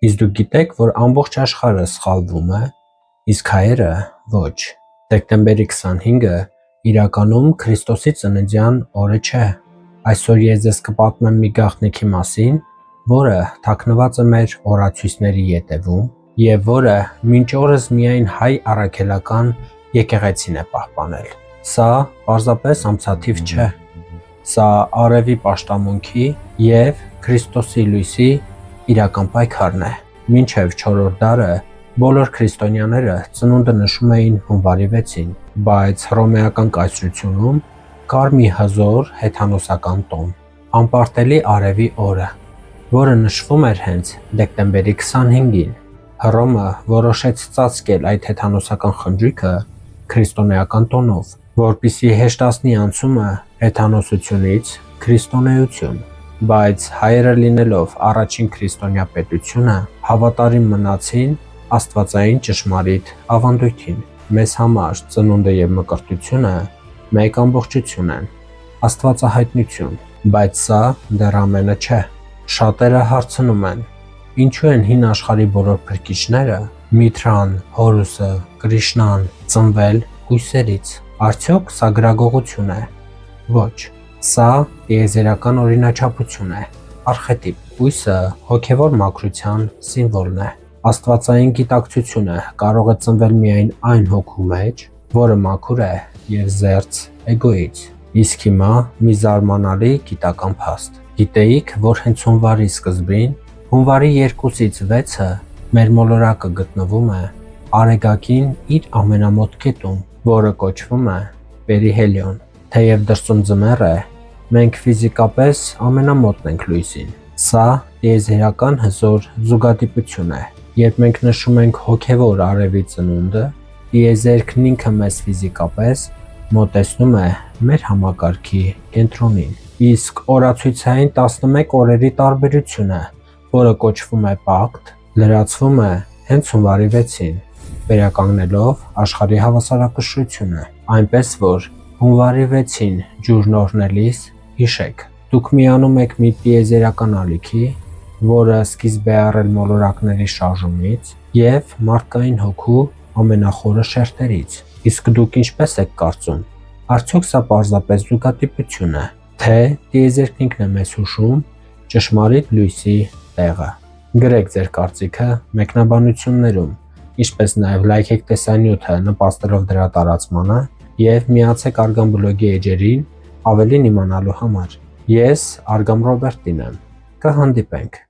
Իսկ դուք գիտեք, որ ամբողջ աշխարհը սխալվում է, իսկ հայերը ոչ։ Դեկտեմբերի 25-ը իրականում Քրիստոսի ծննդյան օրը չէ։ Այսօր ես ձեզ կպատմեմ մի գաղտնիքի մասին, որը թաքնված է մեր օրացույցների ետևում եւ որը մինչ օրս միայն հայ առաքելական եկեղեցին է պահպանել։ Սա պարզապես ամսաթիվ չէ։ Սա արևի պաշտամունքի եւ Քրիստոսի լույսի իրական պայքարն է։ Մինչև 4-րդ դարը բոլոր քրիստոնյաները ծնունդը նշում էին հունվարի 6-ին, բայց հռոմեական կայսրությունում կար մի հզոր հեթանոսական տոն՝ անպարտելի արևի օրը, որը նշվում էր հենց դեկտեմբերի 25-ին։ Հռոմը որոշեց ծածկել այդ հեթանոսական խնջույքը քրիստոնեական տոնով, որպեսզի հեշտացնի անցումը հեթանոսությունից քրիստոնեություն, բայց հայերը լինելով առաջին քրիստոնյա պետությունը հավատարիմ մնացին աստվածային ճշմարիտ ավանդույթին։ Մեզ համար ծնունդը եւ մկրտությունը մեկ ամբողջություն են, աստվածահայտնություն, բայց սա դեռ ամենը չէ։ Շատերը հարցնում են. ինչու են հին աշխարհի բոլոր փրկիչները՝ Միթրան, Հորուսը, Կրիշնան, ծնվել կույսերից։ Արդյոք սա գրագողություն է։ Ոչ, սա տիեզերական օրինաչափություն է, արխետիպ։ Կույսը հոգևոր մաքրության սիմվոլն է։ Աստվածային գիտակցությունը կարող է ծնվել միայն այն հոգու մեջ, որը մաքուր է եւ զերծ էգոից։ Իսկ հիմա մի զարմանալի գիտական փաստ։ Գիտեիք, որ հենց հունվարի սկզբին, հունվարի 2-ից 6-ը մեր մոլորակը գտնվում է Արեգակին իր ամենամոտ կետում, որը կոչվում է պերիհելիոն։ Թեև դրսում ձմեռ է, մենք ֆիզիկապես ամենամոտն ենք լույսին։ Սա տիեզերական հզոր զուգադիպություն է։ Երբ մենք նշում ենք հոգևոր արևի ծնունդը, տիեզերքն ինքը մեզ ֆիզիկապես մոտեցնում է մեր համակարգի կենտրոնին։ Իսկ օրացույցային 11 օրերի տարբերությունը, որը կոչվում է Պակտ, լրացվում է հենց հունվարի 6-ին, վերականգնելով աշխարհի հավասարակշռությունը, այնպես որ հունվարի 6-ին ջուրն օրհնելիս հիշեք, դուք միանում եք մի տիեզերական ալիքի, որը սկիզբ է առել մոլորակների շարժումից եւ մարդկային հոգու ամենախորը շերտերից։ Իսկ դուք ինչպես եք կարծում, արդյոք սա պարզապես զուգադիպություն է, թե տիեզերքն ինքն է մեզ հուշում ճշմարիտ լույսի տեղը։ Գրեք ձեր կարծիքը մեկնաբանություններում, ինչպես նաև լայքեք տեսանյութը նպաստելով դրա տարածմանը եւ միացեք Արգամ բլոգի էջերին ավելին իմանալու համար։ Ես Արգամ Ռոբերտին եմ։ Կհանդիպենք։